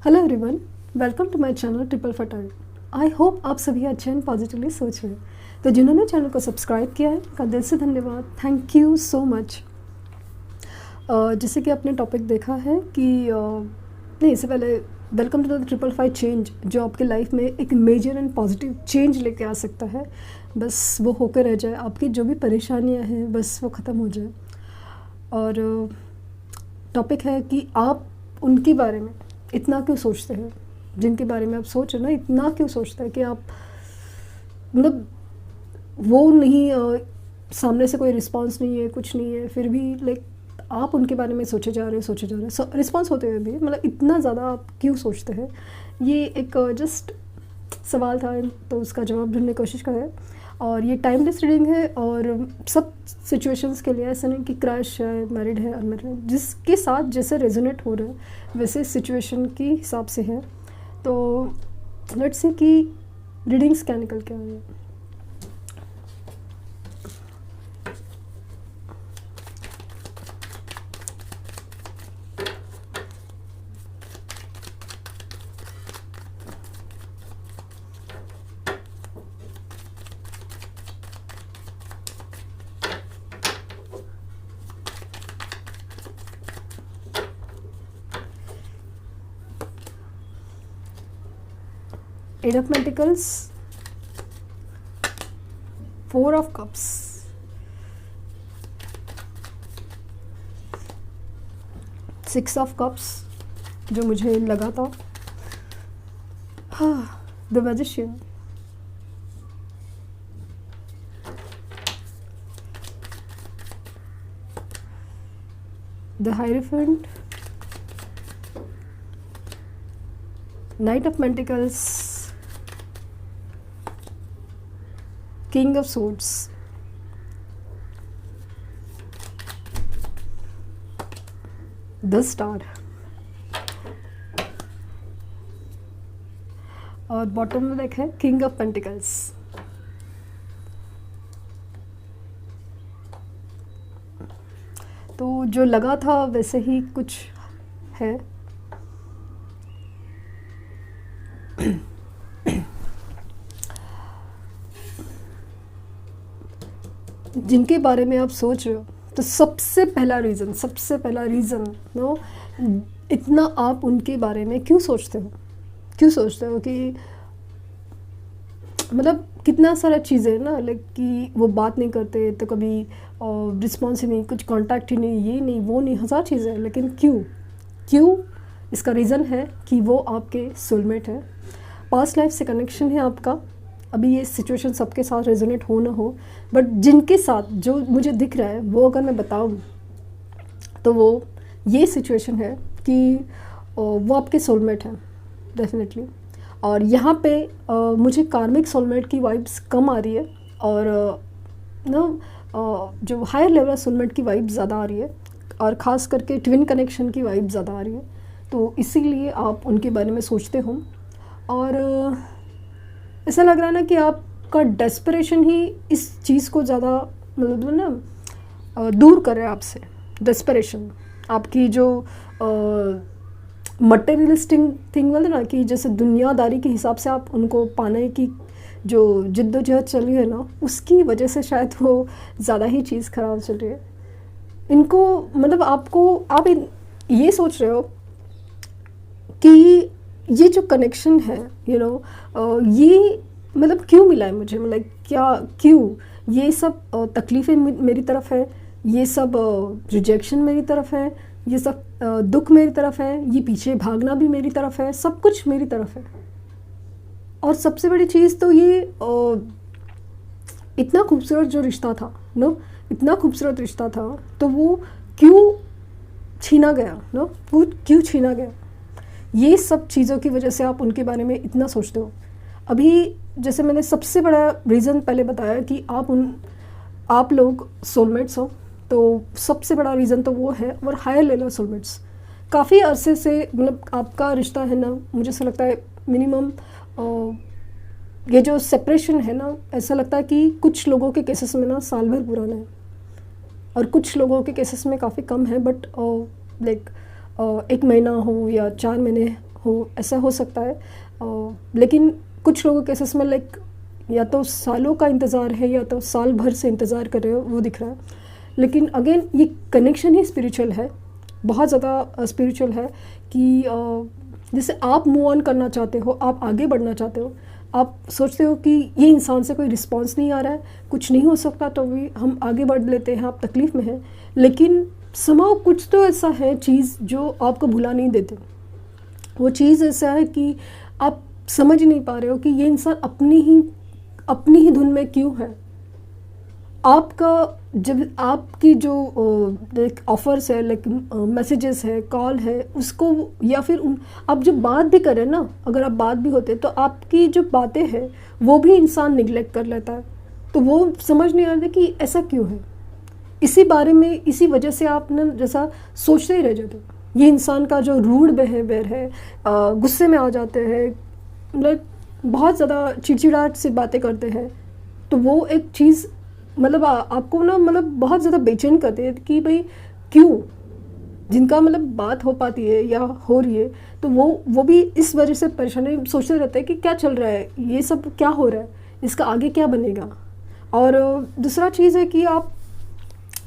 Hello everyone, welcome to my channel triple फटाइल। I hope आप सभी अच्छे एंड पॉजिटिवली सोच रहे हैं। तो जिन्होंने चैनल को सब्सक्राइब किया है उनका दिल से धन्यवाद, थैंक यू सो मच। जैसे कि आपने टॉपिक देखा है कि नहीं, इससे पहले welcome to the triple five change, जो आपके लाइफ में एक मेजर एंड पॉजिटिव चेंज लेके आ सकता है। बस वो होकर रह जाए, आपकी जो भी परेशानियां हैं बस वो ख़त्म हो जाए। और टॉपिक है कि आप उनके बारे में इतना क्यों सोचते हैं, जिनके बारे में आप सोच रहे हो ना, इतना क्यों सोचते हैं कि आप मतलब वो नहीं सामने से कोई रिस्पांस नहीं है, कुछ नहीं है, फिर भी लाइक आप उनके बारे में सोचे जा रहे हो रिस्पांस होते हुए भी, मतलब इतना ज़्यादा आप क्यों सोचते हैं। ये एक जस्ट सवाल था, तो उसका जवाब ढूंढने की कोशिश करें। और ये टाइमलेस रीडिंग है और सब सिचुएशंस के लिए, ऐसा नहीं कि क्रश है, मैरिड है, अनमैरिड है, जिसके साथ जैसे रेजोनेट हो रहा है वैसे सिचुएशन के हिसाब से है। तो लेट्स से कि रीडिंग्स क्या निकल के आ रही है। Eight of Pentacles, Four of Cups, Six of Cups, जो मुझे लगा था, The Magician, The Hierophant, Knight of Pentacles, King of Swords, The Star, और बॉटम में देखा है किंग ऑफ पेंटिकल्स। तो जो लगा था वैसे ही कुछ है। जिनके बारे में आप सोच रहे हो, तो सबसे पहला रीज़न नो, इतना आप उनके बारे में क्यों सोचते हो कि मतलब कितना सारा चीज़ें ना, लाइक कि वो बात नहीं करते तो कभी रिस्पॉन्स ही नहीं, कुछ कांटेक्ट ही नहीं, ये नहीं वो नहीं, हज़ार चीज़ें, लेकिन क्यों इसका रीज़न है कि वो आपके सोलमेट है, पास्ट लाइफ से कनेक्शन है आपका। अभी ये सिचुएशन सबके साथ रेजोनेट हो ना हो, बट जिनके साथ जो मुझे दिख रहा है वो अगर मैं बताऊँ तो वो ये सिचुएशन है कि वो आपके सोलमेट हैं डेफिनेटली। और यहाँ पे मुझे कार्मिक सोलमेट की वाइब्स कम आ रही है, और जो हायर लेवल सोलमेट की वाइब्स ज़्यादा आ रही है, और ख़ास करके ट्विन कनेक्शन की वाइब ज़्यादा आ रही है। तो इसीलिए आप उनके बारे में सोचते हो, और ऐसा लग रहा है ना कि आपका डेस्परेशन ही इस चीज़ को ज़्यादा मतलब ना दूर कर रहा है आपसे। डेस्परेशन आपकी जो मटेरियलिस्टिक थिंग बोलते ना, कि जैसे दुनियादारी के हिसाब से आप उनको पाने की जो जिद्दोजहद चल रही है ना, उसकी वजह से शायद वो ज़्यादा ही चीज़ ख़राब चल रही है। इनको मतलब आप ये सोच रहे हो कि ये जो कनेक्शन है ये मतलब क्यों मिला है मुझे, मतलब क्यों ये सब तकलीफ़ें मेरी तरफ है, ये सब रिजेक्शन मेरी तरफ है, ये सब दुख मेरी तरफ है, ये पीछे भागना भी मेरी तरफ है, सब कुछ मेरी तरफ है। और सबसे बड़ी चीज़ तो ये इतना खूबसूरत जो रिश्ता था इतना खूबसूरत रिश्ता था, तो वो क्यों छीना गया वो क्यों छीना गया। ये सब चीज़ों की वजह से आप उनके बारे में इतना सोचते हो। अभी जैसे मैंने सबसे बड़ा रीज़न पहले बताया कि आप लोग सोलमेट्स हो, तो सबसे बड़ा रीज़न तो वो है। और हायर लेवल सोलमेट्स काफ़ी अरसे से मतलब आपका रिश्ता है ना, मुझे ऐसा लगता है मिनिमम ये जो सेपरेशन है ना, ऐसा लगता है कि कुछ लोगों के केसेस में ना साल भर पुराना है, और कुछ लोगों के केसेस में काफ़ी कम है, बट लाइक 1 महीना हो या 4 महीने ऐसा हो सकता है। लेकिन कुछ लोगों के केसेस में लाइक या तो सालों का इंतज़ार है या तो साल भर से इंतज़ार कर रहे हो, वो दिख रहा है। लेकिन अगेन ये कनेक्शन ही स्पिरिचुअल है, बहुत ज़्यादा स्पिरिचुअल है कि जैसे आप मूव ऑन करना चाहते हो, आप आगे बढ़ना चाहते हो, आप सोचते हो कि ये इंसान से कोई रिस्पांस नहीं आ रहा है, कुछ नहीं हो सकता, तो भी हम आगे बढ़ लेते हैं, आप तकलीफ़ में हैं। लेकिन समाव कुछ तो ऐसा है चीज़ जो आपको भुला नहीं देते। वो चीज़ ऐसा है कि आप समझ ही नहीं पा रहे हो कि ये इंसान अपनी ही धुन में क्यों है। आपका जब आपकी जो ऑफ़र्स है, लाइक मैसेजेस है, कॉल है, उसको या फिर आप जब बात भी करें ना, अगर आप बात भी होते तो आपकी जो बातें हैं वो भी इंसान निगलेक्ट कर लेता है। तो वो समझ नहीं आता कि ऐसा क्यों है। इसी बारे में, इसी वजह से आप ना जैसा सोचते ही रह जाते हो। ये इंसान का जो रूड बिहेवियर है, गुस्से में आ जाते हैं, मतलब बहुत ज़्यादा चिड़चिड़ाहट से बातें करते हैं, तो वो एक चीज़ मतलब आपको ना मतलब बहुत ज़्यादा बेचैन करती है कि भाई क्यों, जिनका मतलब बात हो पाती है या हो रही है, तो वो भी इस वजह से परेशानी सोचते रहते हैं कि क्या चल रहा है, ये सब क्या हो रहा है, इसका आगे क्या बनेगा। और दूसरा चीज़ है कि आप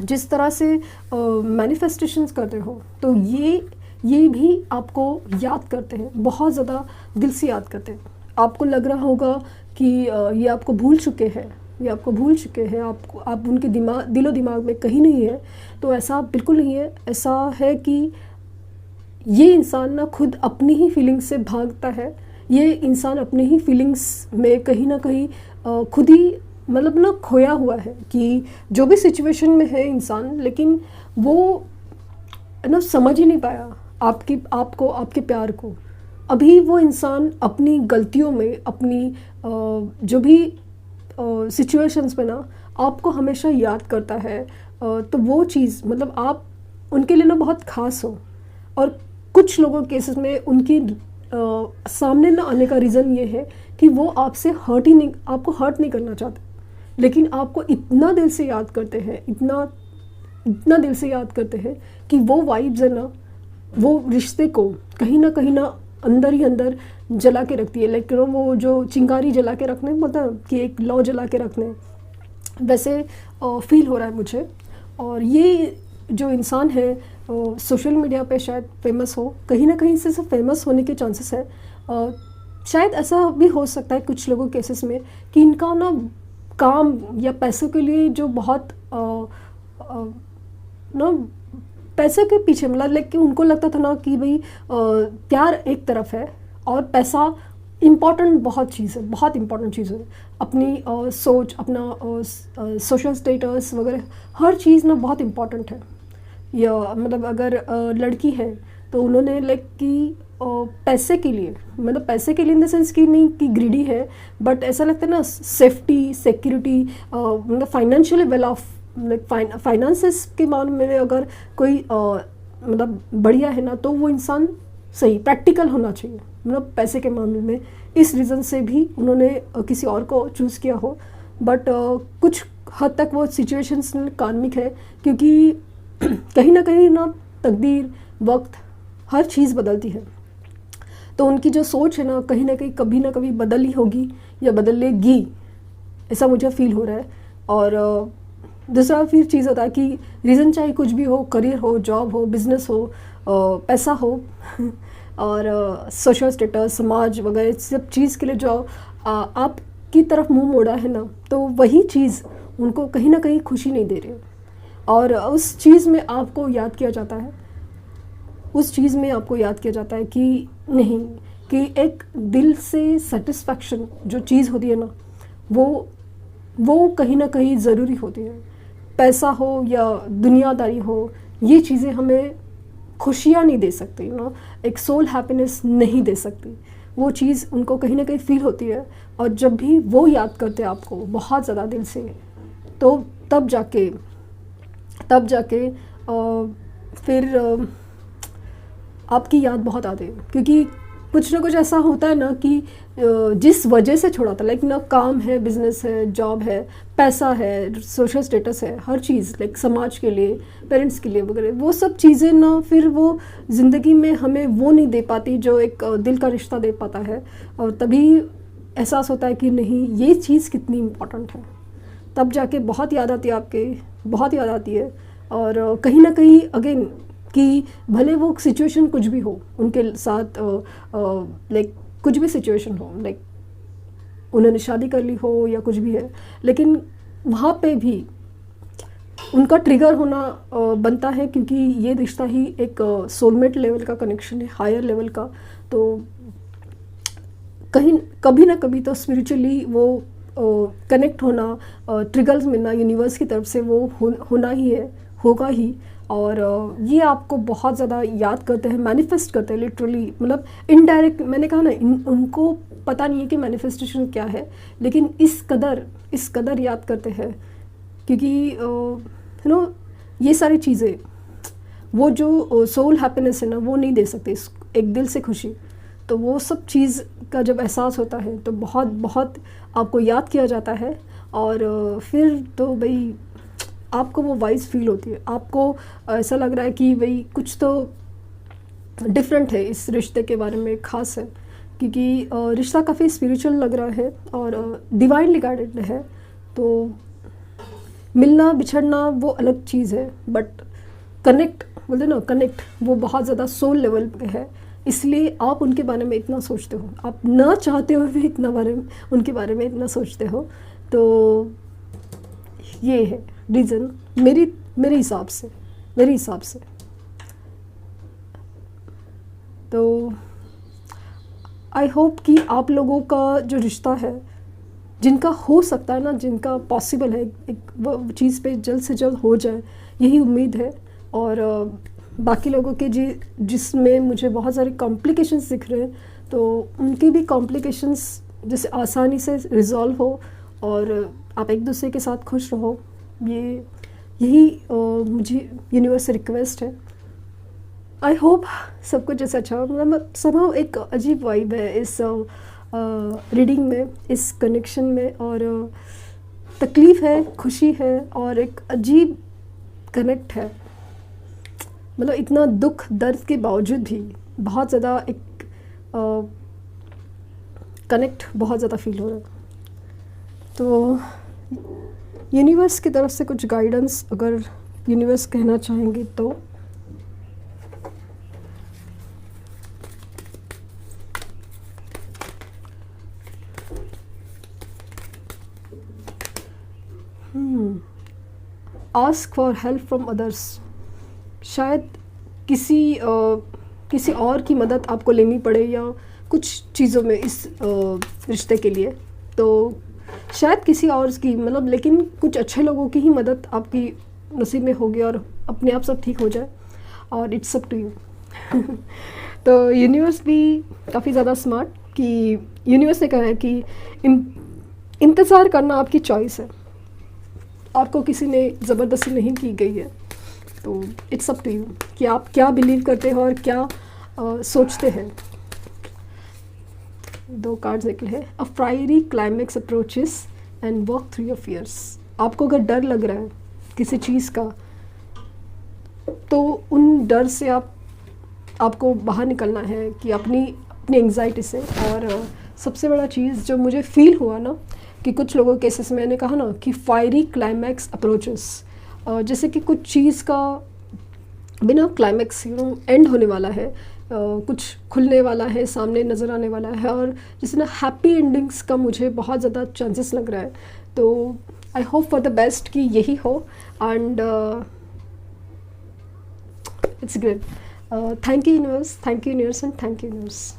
जिस तरह से मैनिफेस्टेशंस करते हो, तो ये भी आपको याद करते हैं, बहुत ज़्यादा दिल से याद करते हैं। आपको लग रहा होगा कि ये आपको भूल चुके हैं, आप उनके दिलो दिमाग में कहीं नहीं है। तो ऐसा बिल्कुल नहीं है। ऐसा है कि ये इंसान ना खुद अपनी ही फीलिंग्स से भागता है। ये इंसान अपनी ही फीलिंग्स में कहीं ना कहीं खुद ही मतलब ना खोया हुआ है कि जो भी सिचुएशन में है इंसान, लेकिन वो ना समझ ही नहीं पाया आपको, आपके प्यार को। अभी वो इंसान अपनी गलतियों में, अपनी जो भी सिचुएशंस में ना आपको हमेशा याद करता है। तो वो चीज़ मतलब आप उनके लिए ना बहुत ख़ास हो। और कुछ लोगों के केसेस में उनकी सामने ना आने का रीज़न ये है कि वो आपको हर्ट नहीं करना चाहते, लेकिन आपको इतना दिल से याद करते हैं, इतना दिल से याद करते हैं कि वो वाइब्स है ना, वो रिश्ते को कहीं ना अंदर ही अंदर जला के रखती है। लाइक वो जो चिंगारी जला के रखने, मतलब कि एक लौ जला के रखने, वैसे फील हो रहा है मुझे। और ये जो इंसान है सोशल मीडिया पे शायद फेमस हो, कहीं ना कहीं से फेमस होने के चांसेस है। शायद ऐसा भी हो सकता है कुछ लोगों के केसेस में कि इनका ना काम या पैसों के लिए जो बहुत ना पैसे के पीछे मतलब लाइक कि उनको लगता था ना कि भाई प्यार एक तरफ है और पैसा बहुत इम्पॉर्टेंट चीज़ है। अपनी सोच, अपना सोशल स्टेटस वगैरह हर चीज़ ना बहुत इम्पॉर्टेंट है। या मतलब अगर लड़की है तो उन्होंने लाइक कि पैसे के लिए, मतलब पैसे के लिए इन द सेंस कि नहीं कि ग्रीडी है, बट ऐसा लगता है ना सेफ्टी, सिक्योरिटी, मतलब financially well of, like finances के मामले में अगर कोई मतलब बढ़िया है ना, तो वो इंसान सही प्रैक्टिकल होना चाहिए, मतलब पैसे के मामले में। इस रीज़न से भी उन्होंने किसी और को चूज़ किया हो। बट कुछ हद तक वो सिचुएशंस कार्मिक है, क्योंकि कहीं ना तकदीर, वक्त, हर चीज़ बदलती है। तो उनकी जो सोच है ना कभी ना कभी बदल ही होगी या बदलेगी, ऐसा मुझे फील हो रहा है। और दूसरा फिर चीज़ होता है कि रीज़न चाहे कुछ भी हो, करियर हो, जॉब हो, बिजनेस हो, पैसा हो और सोशल स्टेटस, समाज वगैरह सब चीज़ के लिए जो आपकी तरफ मुंह मोड़ा है ना, तो वही चीज़ उनको कहीं ना कहीं खुशी नहीं दे रही। और उस चीज़ में आपको याद किया जाता है, कि नहीं, कि एक दिल से सेटिस्फैक्शन जो चीज़ होती है ना, वो कहीं ना कहीं ज़रूरी होती है। पैसा हो या दुनियादारी हो, ये चीज़ें हमें खुशियाँ नहीं दे सकती, एक सोल हैप्पीनेस नहीं दे सकती। वो चीज़ उनको कहीं ना कहीं फील होती है। और जब भी वो याद करते हैं आपको बहुत ज़्यादा दिल से, तो तब जाके फिर आपकी याद बहुत आती है। क्योंकि कुछ ना कुछ ऐसा होता है ना कि जिस वजह से छोड़ा था, लाइक ना काम है, बिजनेस है, जॉब है, पैसा है, सोशल स्टेटस है, हर चीज़, लाइक समाज के लिए, पेरेंट्स के लिए वगैरह, वो सब चीज़ें ना फिर वो ज़िंदगी में हमें वो नहीं दे पाती जो एक दिल का रिश्ता दे पाता है। और तभी एहसास होता है कि नहीं, ये चीज़ कितनी इम्पोर्टेंट है। तब जाके बहुत याद आती है आपके, बहुत याद आती है। और कहीं ना कहीं अगेन कि भले वो सिचुएशन कुछ भी हो उनके साथ, लाइक कुछ भी सिचुएशन हो, लाइक उन्होंने शादी कर ली हो या कुछ भी है, लेकिन वहाँ पे भी उनका ट्रिगर होना बनता है, क्योंकि ये रिश्ता ही एक सोलमेट लेवल का कनेक्शन है, हायर लेवल का। तो कहीं कभी ना कभी तो स्पिरिचुअली वो कनेक्ट होना, ट्रिगर्स मिलना यूनिवर्स की तरफ से वो होना ही है, होगा ही। और ये आपको बहुत ज़्यादा याद करते हैं, मैनिफेस्ट करते हैं लिटरली, मतलब इनडायरेक्ट। मैंने कहा ना, उनको पता नहीं है कि मैनिफेस्टेशन क्या है, लेकिन इस कदर याद करते हैं, क्योंकि यू नो ये सारी चीज़ें, वो जो सोल हैप्पीनेस है ना, वो नहीं दे सकते एक दिल से खुशी। तो वो सब चीज़ का जब एहसास होता है तो बहुत बहुत आपको याद किया जाता है। और फिर तो भाई आपको वो वाइज फील होती है, आपको ऐसा लग रहा है कि भाई कुछ तो डिफरेंट है इस रिश्ते के बारे में, ख़ास है, क्योंकि रिश्ता काफ़ी स्पिरिचुअल लग रहा है और डिवाइनली गाइडेड है। तो मिलना बिछड़ना वो अलग चीज़ है, बट कनेक्ट बोलते ना, कनेक्ट वो बहुत ज़्यादा सोल लेवल पे है। इसलिए आप उनके बारे में इतना सोचते हो, आप ना चाहते हुए भी उनके बारे में इतना सोचते हो। तो ये है रीज़न मेरे हिसाब से। तो आई होप कि आप लोगों का जो रिश्ता है, जिनका हो सकता है ना, जिनका पॉसिबल है एक वो चीज़ पे जल्द से जल्द हो जाए, यही उम्मीद है। और बाकी लोगों के जिसमें मुझे बहुत सारे कॉम्प्लिकेशंस दिख रहे हैं, तो उनकी भी कॉम्प्लिकेशंस जैसे आसानी से रिज़ॉल्व हो और आप एक दूसरे के साथ खुश रहो, यही मुझे यूनिवर्स से रिक्वेस्ट है। आई होप सब कुछ जैसे अच्छा, मतलब somehow एक अजीब वाइब है इस रीडिंग में, इस कनेक्शन में। और तकलीफ़ है, खुशी है, और एक अजीब कनेक्ट है। मतलब इतना दुख दर्द के बावजूद भी बहुत ज़्यादा एक कनेक्ट बहुत ज़्यादा फील हो रहा है। तो यूनिवर्स की तरफ से कुछ गाइडेंस अगर यूनिवर्स कहना चाहेंगे तो ask for help from others. शायद किसी और की मदद आपको लेनी पड़े या कुछ चीज़ों में इस रिश्ते के लिए, तो शायद किसी और की, मतलब लेकिन कुछ अच्छे लोगों की ही मदद आपकी नसीब में होगी और अपने आप सब ठीक हो जाए। और इट्स अप टू यू। तो यूनिवर्स भी काफ़ी ज़्यादा स्मार्ट, कि यूनिवर्स ने कहा है कि इंतज़ार करना आपकी चॉइस है, आपको किसी ने ज़बरदस्ती नहीं की गई है। तो इट्स अप टू यू कि आप क्या बिलीव करते हो और क्या सोचते हैं। 2 कार्ड्स निकले हैं। A fiery climax approaches and work through your fears. आपको अगर डर लग रहा है किसी चीज़ का, तो उन डर से आपको बाहर निकलना है, कि अपनी एंग्जाइटी से। और सबसे बड़ा चीज़ जो मुझे फील हुआ ना, कि कुछ लोगों के केसेस में मैंने कहा ना कि फायरी क्लाइमैक्स अप्रोचेस, जैसे कि कुछ चीज़ का बिना क्लाइमैक्स एंड होने वाला है, कुछ खुलने वाला है, सामने नज़र आने वाला है, और जैसे ना हैप्पी एंडिंग्स का मुझे बहुत ज़्यादा चांसेस लग रहा है। तो I hope for the best कि यही हो। And it's great. Thank you universe, and thank you universe.